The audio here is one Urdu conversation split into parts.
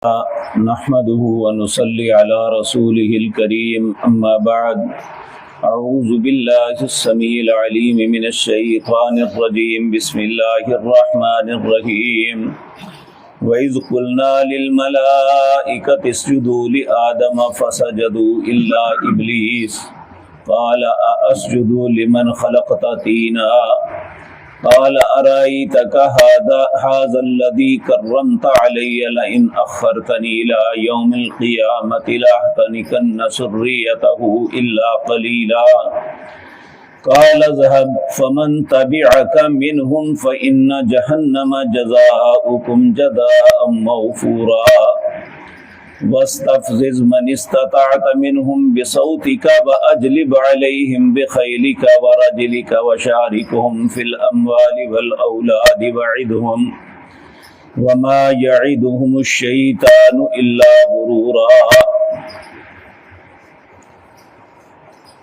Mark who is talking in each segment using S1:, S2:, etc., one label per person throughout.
S1: نحمده ونصلي على رسوله الكريم أما بعد أعوذ بالله السميع العليم من الشيطان الرجيم بسم الله الرحمن الرحيم وإذ قلنا للملائكة اسجدوا لآدم فسجدوا إلا إبليس قال أأسجد لمن خلقت طينا قال أرأيتك هذا الذي كرمت علي لئن أخرتني إلى يوم القيامة لأحتنكن ذريته إلا قليلا قال اذهب فمن تبعك منهم فإن جهنم جزاؤكم جزاء موفورا واستفزز من استطعت منهم بصوتك وأجلب عليهم بخيلك ورجلك وشاركهم في الأموال والأولاد وعدهم وما يعدهم الشيطان إلا غرورا۔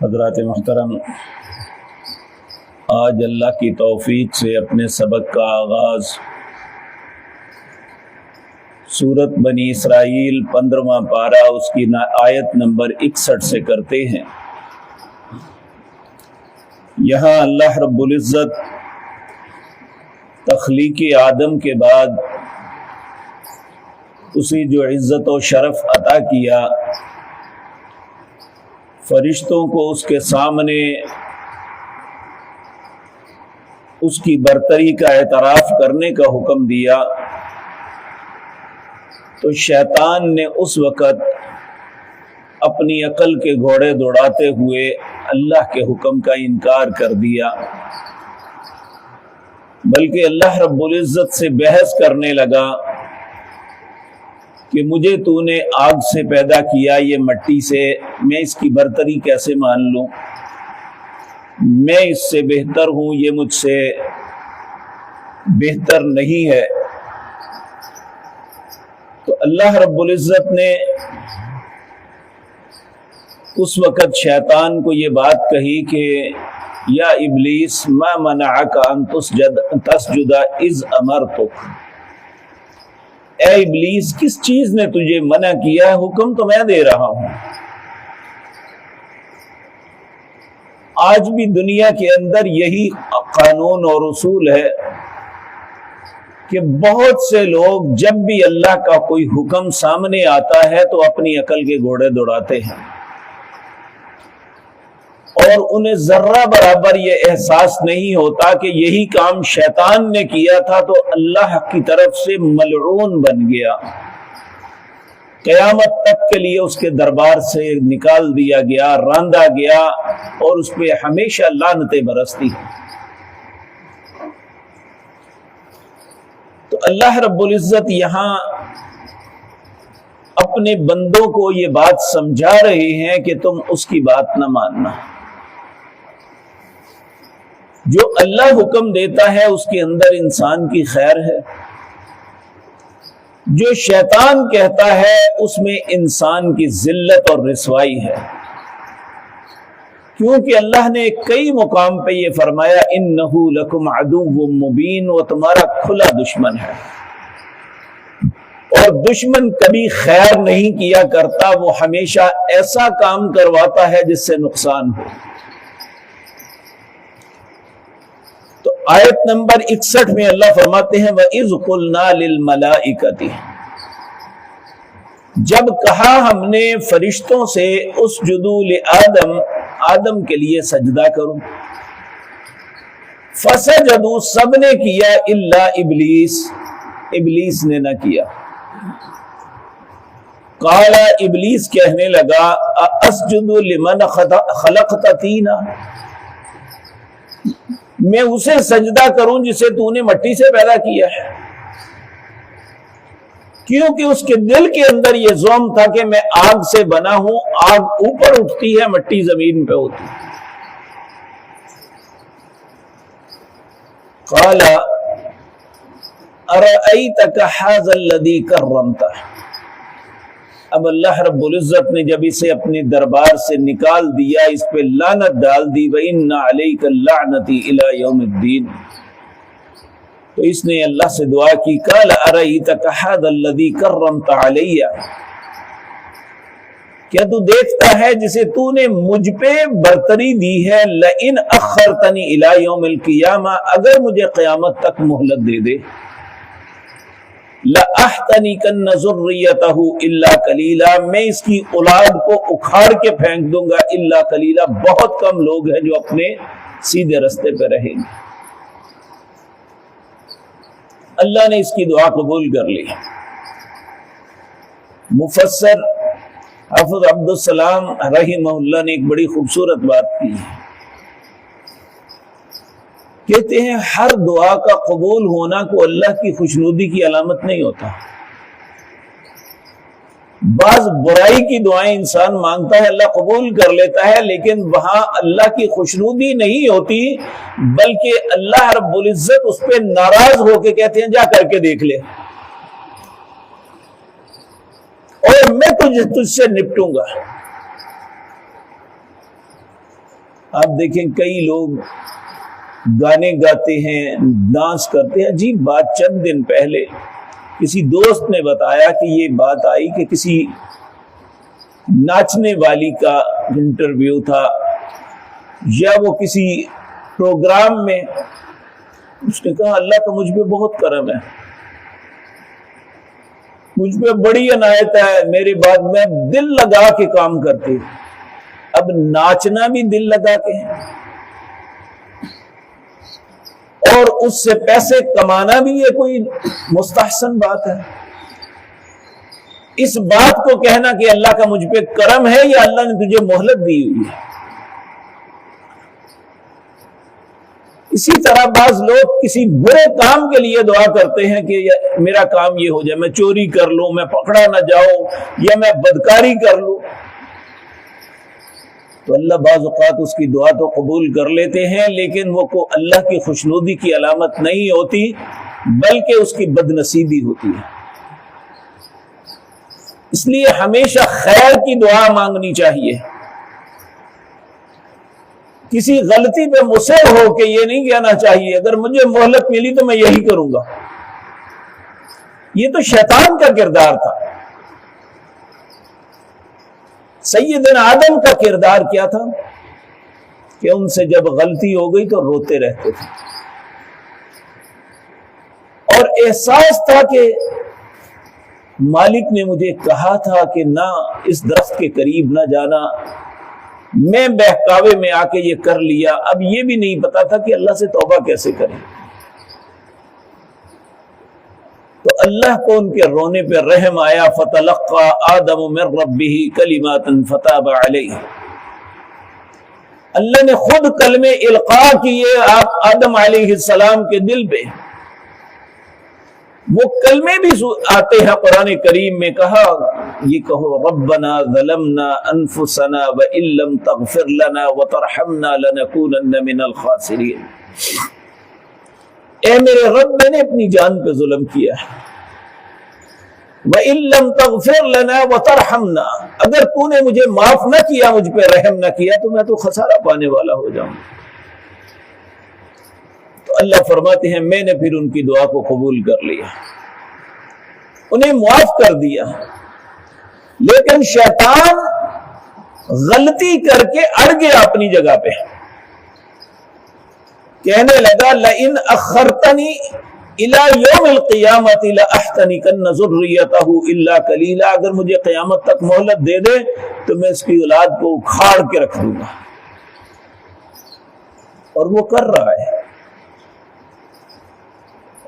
S1: حضرات محترم، آج اللہ کی توفیق سے اپنے سبق کا آغاز سورت بنی اسرائیل 15واں پارہ اس کی آیت نمبر 61 سے کرتے ہیں۔ یہاں اللہ رب العزت تخلیق آدم کے بعد اسی جو عزت و شرف عطا کیا، فرشتوں کو اس کے سامنے اس کی برتری کا اعتراف کرنے کا حکم دیا، تو شیطان نے اس وقت اپنی عقل کے گھوڑے دوڑاتے ہوئے اللہ کے حکم کا انکار کر دیا، بلکہ اللہ رب العزت سے بحث کرنے لگا کہ مجھے تو نے آگ سے پیدا کیا، یہ مٹی سے، میں اس کی برتری کیسے مان لوں؟ میں اس سے بہتر ہوں، یہ مجھ سے بہتر نہیں ہے۔ تو اللہ رب العزت نے اس وقت شیطان کو یہ بات کہی کہ یا ابلیس ما منعک ان تسجد اذ امرتک، اے ابلیس کس چیز نے تجھے منع کیا ہے؟ حکم تو میں دے رہا ہوں۔ آج بھی دنیا کے اندر یہی قانون اور اصول ہے کہ بہت سے لوگ جب بھی اللہ کا کوئی حکم سامنے آتا ہے تو اپنی عقل کے گھوڑے دوڑاتے ہیں، اور انہیں ذرہ برابر یہ احساس نہیں ہوتا کہ یہی کام شیطان نے کیا تھا تو اللہ کی طرف سے ملعون بن گیا، قیامت تک کے لیے اس کے دربار سے نکال دیا گیا، راندا گیا، اور اس پہ ہمیشہ لعنتیں برستی ہیں۔ تو اللہ رب العزت یہاں اپنے بندوں کو یہ بات سمجھا رہے ہیں کہ تم اس کی بات نہ ماننا۔ جو اللہ حکم دیتا ہے اس کے اندر انسان کی خیر ہے، جو شیطان کہتا ہے اس میں انسان کی ذلت اور رسوائی ہے، کیونکہ اللہ نے کئی مقام پہ یہ فرمایا انہو لکم عدو مبین، وہ تمہارا کھلا دشمن ہے، اور دشمن کبھی خیر نہیں کیا کرتا، وہ ہمیشہ ایسا کام کرواتا ہے جس سے نقصان ہو۔ تو آیت نمبر 61 میں اللہ فرماتے ہیں وَإِذْ قُلْنَا لِلْمَلَائِكَةِ، جب کہا ہم نے فرشتوں سے اسجدوا لآدم، آدم کے لیے سجدہ کرو، فسجدوا، سب نے کیا، الا ابلیس، ابلیس نے نہ کیا۔ قال، ابلیس کہنے لگا اسجد لمن خلقت طینا، میں اسے سجدہ کروں جسے تو نے مٹی سے پیدا کیا ہے، کیونکہ اس کے دل کے اندر یہ زوم تھا کہ میں آگ سے بنا ہوں، آگ اوپر اٹھتی ہے، مٹی زمین پہ ہوتی ہے۔ قال ارأیتک ھذا الذی کرمت، اب اللہ رب العزت نے جب اسے اپنے دربار سے نکال دیا، اس پہ لعنت ڈال دی، وَإِنَّ عَلَيْكَ اللَّعْنَةِ إِلَى يَوْمِ الدِّينِ، تو اس نے اللہ سے دعا کی، قال ارأیتک ھذا الذی کرمت علی، کیا تو دیکھتا ہے جسے تو نے مجھ پہ برتری دی ہے، لئن اخرتنی الی یوم القیامہ، اگر مجھے قیامت تک مہلت دے دے، لأحتنکن ذریتہ الا قلیلا، میں اس کی اولاد کو اکھاڑ کے پھینک دوں گا، الا قلیلا، بہت کم لوگ ہیں جو اپنے سیدھے رستے پہ رہیں گے۔ اللہ نے اس کی دعا قبول کر لی۔ مفسر حافظ عبدالسلام رحمہ اللہ نے ایک بڑی خوبصورت بات کی، کہتے ہیں ہر دعا کا قبول ہونا کو اللہ کی خوشنودی کی علامت نہیں ہوتا۔ بعض برائی کی دعائیں انسان مانگتا ہے، اللہ قبول کر لیتا ہے، لیکن وہاں اللہ کی خوشنودی نہیں ہوتی، بلکہ اللہ رب العزت اس پہ ناراض ہو کے کہتے ہیں جا کر کے دیکھ لے اور میں تجھ سے نپٹوں گا۔ آپ دیکھیں کئی لوگ گانے گاتے ہیں، ڈانس کرتے ہیں۔ عجیب بات، چند دن پہلے کسی دوست نے بتایا کہ یہ بات آئی کہ کسی ناچنے والی کا انٹرویو تھا یا وہ کسی پروگرام میں، اس نے کہا اللہ کا مجھ پہ بہت کرم ہے، مجھ پہ بڑی عنایت ہے، میرے بعد میں دل لگا کے کام کرتی ہوں۔ اب ناچنا بھی دل لگا کے ہے اور اس سے پیسے کمانا بھی یہ کوئی مستحسن بات ہے؟ اس بات کو کہنا کہ اللہ کا مجھ پہ کرم ہے یا اللہ نے تجھے مہلت دی ہوئی ہے۔ اسی طرح بعض لوگ کسی برے کام کے لیے دعا کرتے ہیں کہ میرا کام یہ ہو جائے، میں چوری کر لوں، میں پکڑا نہ جاؤں، یا میں بدکاری کر لوں، تو اللہ بعض اوقات اس کی دعا تو قبول کر لیتے ہیں، لیکن وہ کو اللہ کی خوشنودی کی علامت نہیں ہوتی، بلکہ اس کی بد نصیبی ہوتی ہے۔ اس لیے ہمیشہ خیر کی دعا مانگنی چاہیے۔ کسی غلطی پہ مصر ہو کے یہ نہیں کہنا چاہیے اگر مجھے مہلت ملی تو میں یہی کروں گا۔ یہ تو شیطان کا کردار تھا۔ سیدنا آدم کا کردار کیا تھا کہ ان سے جب غلطی ہو گئی تو روتے رہتے تھے، اور احساس تھا کہ مالک نے مجھے کہا تھا کہ نہ اس درخت کے قریب نہ جانا، میں بہکاوے میں آ کے یہ کر لیا۔ اب یہ بھی نہیں پتا تھا کہ اللہ سے توبہ کیسے کریں، تو اللہ کو ان کے رونے پہ رحم آیا، فتلقى آدم من ربه کلمات فتاب علیہ، اللہ نے خود کلمے القاء کیے آپ آدم علیہ السلام کے دل پہ۔ وہ کلمے بھی آتے ہیں قرآن کریم میں، کہا یہ کہو ربنا ظلمنا انفسنا وان لم تغفر لنا وترحمنا لنکونن من الخاسرین، اے میرے رب میں نے اپنی جان پہ ظلم کیا ہے، وَإِن لَّمْ تَغْفِرْ لَنَا وَتَرْحَمْنَا، اگر تو نے مجھے معاف نہ کیا، مجھ پہ رحم نہ کیا تو میں تو خسارہ پانے والا ہو جاؤں۔ تو اللہ فرماتے ہیں میں نے پھر ان کی دعا کو قبول کر لیا، انہیں معاف کر دیا، لیکن شیطان غلطی کر کے اڑ گیا اپنی جگہ پہ، کہنے لگا لئن اخرتنی الی یوم القیامت لاحتنکن ذریتہ الا قلیلا، اگر مجھے قیامت تک مہلت دے دے تو میں اس کی اولاد کو اکھاڑ کے رکھ دوں گا، اور وہ کر رہا ہے،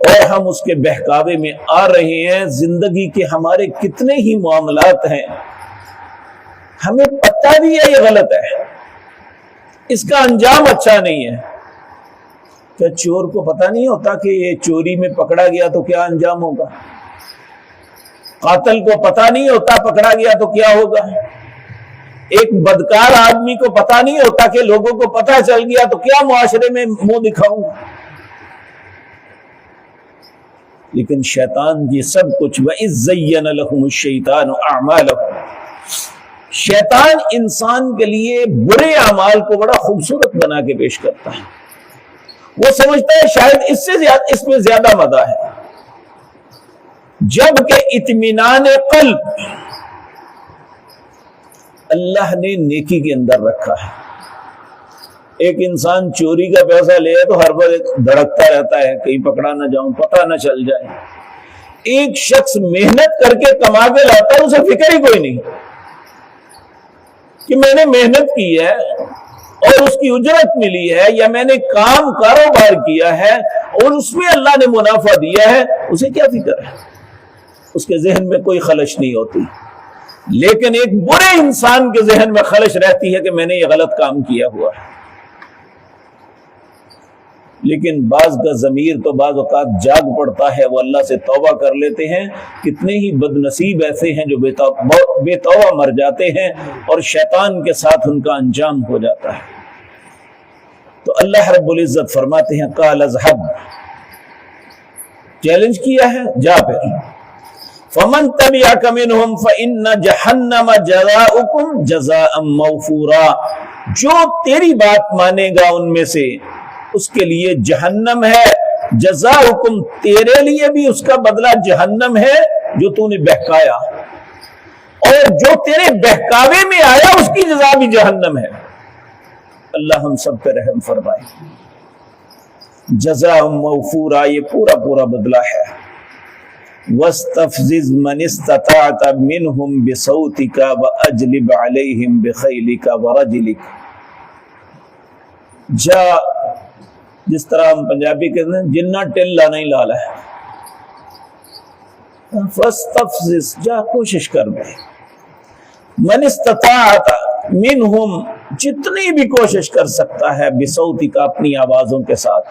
S1: اور ہم اس کے بہکاوے میں آ رہے ہیں۔ زندگی کے ہمارے کتنے ہی معاملات ہیں، ہمیں پتہ بھی ہے یہ غلط ہے، اس کا انجام اچھا نہیں ہے۔ کیا چور کو پتہ نہیں ہوتا کہ یہ چوری میں پکڑا گیا تو کیا انجام ہوگا؟ قاتل کو پتہ نہیں ہوتا پکڑا گیا تو کیا ہوگا؟ ایک بدکار آدمی کو پتہ نہیں ہوتا کہ لوگوں کو پتہ چل گیا تو کیا معاشرے میں منہ دکھاؤں گا؟ لیکن شیطان یہ سب کچھ وَإِذْ زَيَّنَ لَهُمُ الشَّيْطَانُ أَعْمَالَهُمْ، شیطان انسان کے لیے برے اعمال کو بڑا خوبصورت بنا کے پیش کرتا ہے۔ وہ سمجھتا ہے شاید اس سے زیادہ اس میں زیادہ مزہ ہے، جبکہ اطمینان قلب اللہ نے نیکی کے اندر رکھا ہے۔ ایک انسان چوری کا پیسہ لے تو ہر وقت دھڑکتا رہتا ہے کہیں پکڑا نہ جاؤں، پتہ نہ چل جائے۔ ایک شخص محنت کر کے کما کے لاتا ہے، اسے فکر ہی کوئی نہیں کہ میں نے محنت کی ہے اور اس کی اجرت ملی ہے، یا میں نے کام کاروبار کیا ہے اور اس میں اللہ نے منافع دیا ہے، اسے کیا فکر ہے؟ اس کے ذہن میں کوئی خلش نہیں ہوتی۔ لیکن ایک برے انسان کے ذہن میں خلش رہتی ہے کہ میں نے یہ غلط کام کیا ہوا ہے۔ لیکن بعض کا ضمیر تو بعض اوقات جاگ پڑتا ہے، وہ اللہ سے توبہ کر لیتے ہیں۔ کتنے ہی بد نصیب ایسے ہیں جو بے توبہ مر جاتے ہیں اور شیطان کے ساتھ ان کا انجام ہو جاتا ہے۔ تو اللہ رب العزت فرماتے ہیں قال اذهب، چیلنج کیا ہے، جا پھر، فمن تبعك منهم فإن جہنم جزاؤكم جزاء موفورا، جو تیری بات مانے گا ان میں سے اس کے لیے جہنم ہے، جزاؤکم، تیرے لیے بھی اس کا بدلہ جہنم ہے جو تو نے بہکایا، اور جو تیرے بہکاوے میں آیا اس کی جزا بھی جہنم ہے۔ اللہ ہم سب پہ رحم فرمائے۔ جزاء موفورا، یہ پورا پورا بدلہ ہے۔ وَاسْتَفْزِزْ مَنِ اسْتَطَعْتَ مِنْهُمْ بِصَوْتِكَ وَأَجْلِبْ عَلَيْهِمْ بِخَيْلِكَ وَرَجِلِكَ، جا، جس طرح ہم پنجابی کہتے ہیں جنہ ٹلا نہیں لالا ہے، فَاسْتَفْزِزْ، جا کوشش کر دے، مَنِ اسْتَطَعْتَ مِنْهُمْ، جتنی بھی کوشش کر سکتا ہے، بِصَوْتِكَ، اپنی آوازوں کے ساتھ۔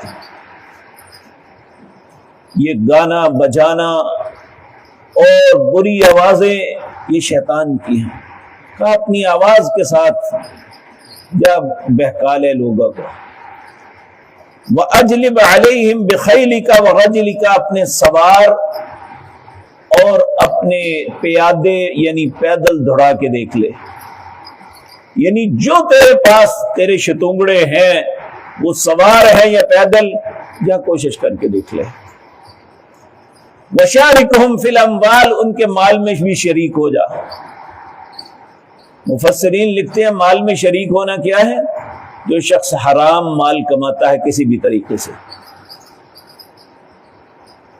S1: یہ گانا بجانا اور بری آوازیں یہ شیطان کی ہیں، کہ اپنی آواز کے ساتھ جب بہکا لے لوگوں کو۔ وَأَجْلِبْ عَلَيْهِمْ بِخَيْلِكَ وَرَجِلِكَ، اپنے سوار اور اپنے پیادے یعنی پیدل دوڑا کے دیکھ لے، یعنی جو تیرے پاس تیرے شتونگڑے ہیں وہ سوار ہیں یا پیدل، جا کوشش کر کے دیکھ لے۔ وَشَارِكْهُمْ فِي الْأَمْوَالِ، ان کے مال میں بھی شریک ہو جا۔ مفسرین لکھتے ہیں مال میں شریک ہونا کیا ہے؟ جو شخص حرام مال کماتا ہے کسی بھی طریقے سے،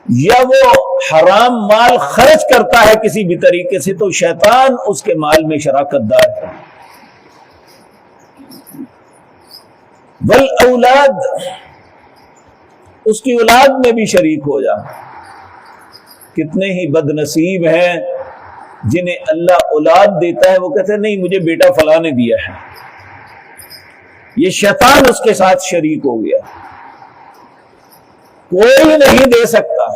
S1: یا وہ حرام مال خرچ کرتا ہے کسی بھی طریقے سے، تو شیطان اس کے مال میں شراکت دار ہے۔ وَالْأَوْلَادِ، اس کی اولاد میں بھی شریک ہو جا۔ کتنے ہی بد نصیب ہیں جنہیں اللہ اولاد دیتا ہے، وہ کہتے ہیں نہیں مجھے بیٹا فلاں نے دیا ہے، یہ شیطان اس کے ساتھ شریک ہو گیا، کوئی نہیں دے سکتا۔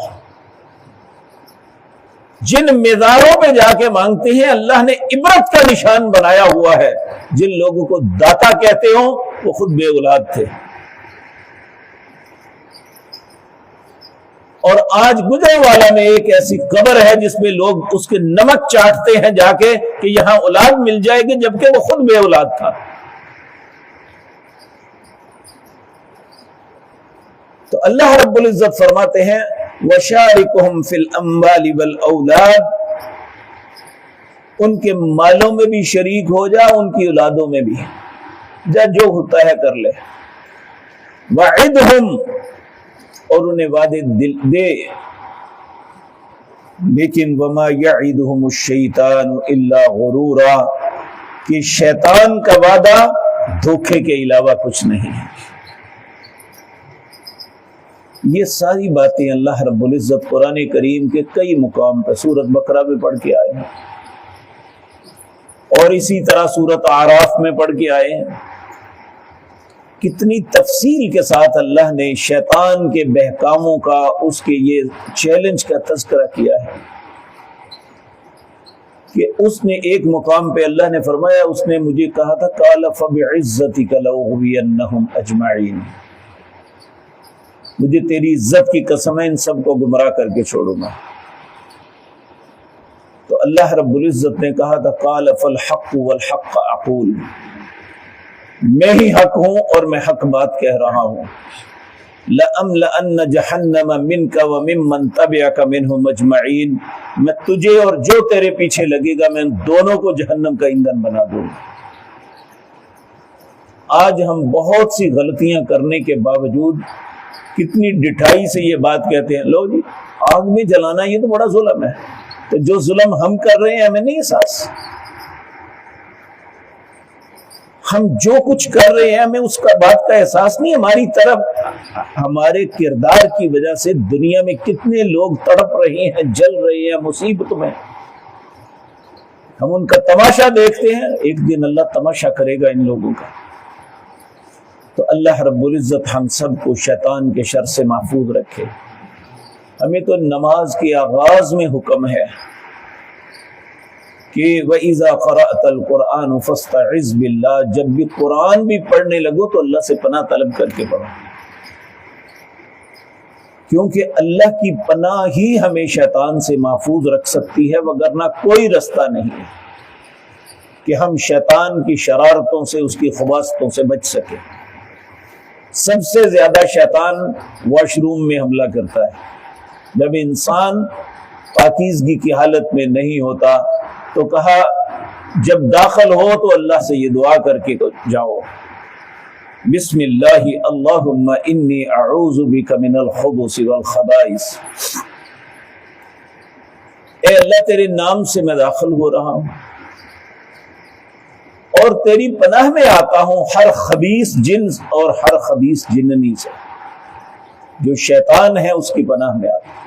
S1: جن مزاروں پہ جا کے مانگتے ہیں اللہ نے عبرت کا نشان بنایا ہوا ہے، جن لوگوں کو داتا کہتے ہوں وہ خود بے اولاد تھے۔ اور آج گجرے والا میں ایک ایسی قبر ہے جس میں لوگ اس کے نمک چاٹتے ہیں جا کے کہ یہاں اولاد مل جائے گی، جبکہ وہ خود بے اولاد تھا۔ تو اللہ رب العزت فرماتے ہیں وَشَارِكُهُمْ فِي الْأَمْوَالِ وَالْأَوْلَادِ، ان کے مالوں میں بھی شریک ہو جا، ان کی اولادوں میں بھی جا، جو ہوتا ہے کر لے۔ وَعِدْهُمْ، اور انہیں وعدے دے، لیکن وَمَا يَعِدُهُمُ الشَّيْطَانُ إِلَّا غُرُورًا، کہ شیطان کا وعدہ دھوکے کے علاوہ کچھ نہیں ہے۔ یہ ساری باتیں اللہ رب العزت قرآن کریم کے کئی مقام پر سورۃ بقرہ میں پڑھ کے آئے ہیں، اور اسی طرح سورۃ اعراف میں پڑھ کے آئے ہیں۔ کتنی تفصیل کے ساتھ اللہ نے شیطان کے بہکاموں کا، اس کے یہ چیلنج کا تذکرہ کیا ہے کہ اس نے ایک مقام پہ اللہ نے فرمایا، اس نے مجھے کہا تھا قَالَ فَبِعِزَّتِكَ لَأُغْوِيَنَّهُمْ أَجْمَعِينَ، مجھے تیری عزت کی قسم ہے ان سب کو گمراہ کر کے چھوڑوں گا۔ تو اللہ رب العزت نے کہا تھا قَالَ فَالْحَقُّ وَالْحَقَّ أَقُولُ، میں ہی حق ہوں اور میں حق بات کہہ رہا ہوں۔ لَأَمْلَأَنَّ جَهَنَّمَ مِنْكَ وَمِمَّنْ تَبِعَكَ مِنْهُمْ أَجْمَعِينَ، میں تجھے اور جو تیرے پیچھے لگے گا میں دونوں کو جہنم کا ایندھن بنا دوں گا۔ آج ہم بہت سی غلطیاں کرنے کے باوجود کتنی ڈٹھائی سے یہ بات کہتے ہیں، لو جی آگ میں جلانا یہ تو بڑا ظلم ہے، تو جو ظلم ہم کر رہے ہیں ہمیں نہیں احساس؟ ہم جو کچھ کر رہے ہیں ہمیں اس کا بات کا احساس نہیں؟ ہماری طرف ہمارے کردار کی وجہ سے دنیا میں کتنے لوگ تڑپ رہے ہیں، جل رہے ہیں مصیبت میں، ہم ان کا تماشا دیکھتے ہیں، ایک دن اللہ تماشا کرے گا ان لوگوں کا۔ تو اللہ رب العزت ہم سب کو شیطان کے شر سے محفوظ رکھے۔ ہمیں تو نماز کے آغاز میں حکم ہے کہ وَإِذَا قَرَأْتَ الْقُرْآنُ فَاسْتَعِذْ بِاللَّهِ، جب بھی قرآن بھی پڑھنے لگو تو اللہ سے پناہ طلب کر کے پڑھو، کیونکہ اللہ کی پناہ ہی ہمیں شیطان سے محفوظ رکھ سکتی ہے، وگرنہ کوئی رستہ نہیں ہے کہ ہم شیطان کی شرارتوں سے، اس کی خباثتوں سے بچ سکیں۔ سب سے زیادہ شیطان واش روم میں حملہ کرتا ہے۔ جب انسان پاکیزگی کی حالت میں نہیں ہوتا تو کہا جب داخل ہو تو اللہ سے یہ دعا کر کے جاؤ، بسم اللہ اللہم انی اعوذ بک من الخبث والخبائث، اے اللہ تیرے نام سے میں داخل ہو رہا ہوں اور تیری پناہ میں آتا ہوں ہر خبیث جنس اور ہر خبیث جننی سے، جو شیطان ہے اس کی پناہ میں آتا ہوں۔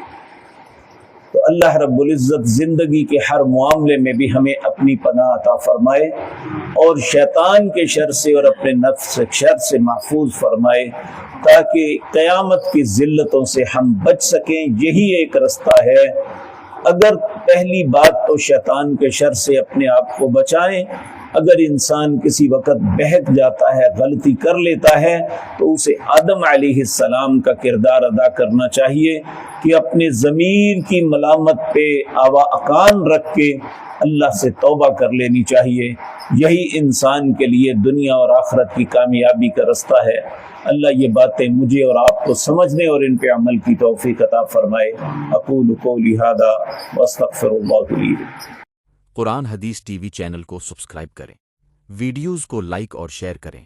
S1: تو اللہ رب العزت زندگی کے ہر معاملے میں بھی ہمیں اپنی پناہ عطا فرمائے اور شیطان کے شر سے اور اپنے نفس کے شر سے محفوظ فرمائے، تاکہ قیامت کی ذلتوں سے ہم بچ سکیں۔ یہی ایک رستہ ہے۔ اگر پہلی بات تو شیطان کے شر سے اپنے آپ کو بچائیں، اگر انسان کسی وقت بہک جاتا ہے، غلطی کر لیتا ہے، تو اسے آدم علیہ السلام کا کردار ادا کرنا چاہیے کہ اپنے ضمیر کی ملامت پہ آوا اکان رکھ کے اللہ سے توبہ کر لینی چاہیے۔ یہی انسان کے لیے دنیا اور آخرت کی کامیابی کا رستہ ہے۔ اللہ یہ باتیں مجھے اور آپ کو سمجھنے اور ان پہ عمل کی توفیق عطا فرمائے۔ اقول قولی ھذا واستغفر اللہ لی۔
S2: قرآن حدیث ٹی وی چینل کو سبسکرائب کریں، ویڈیوز کو لائک اور شیئر کریں۔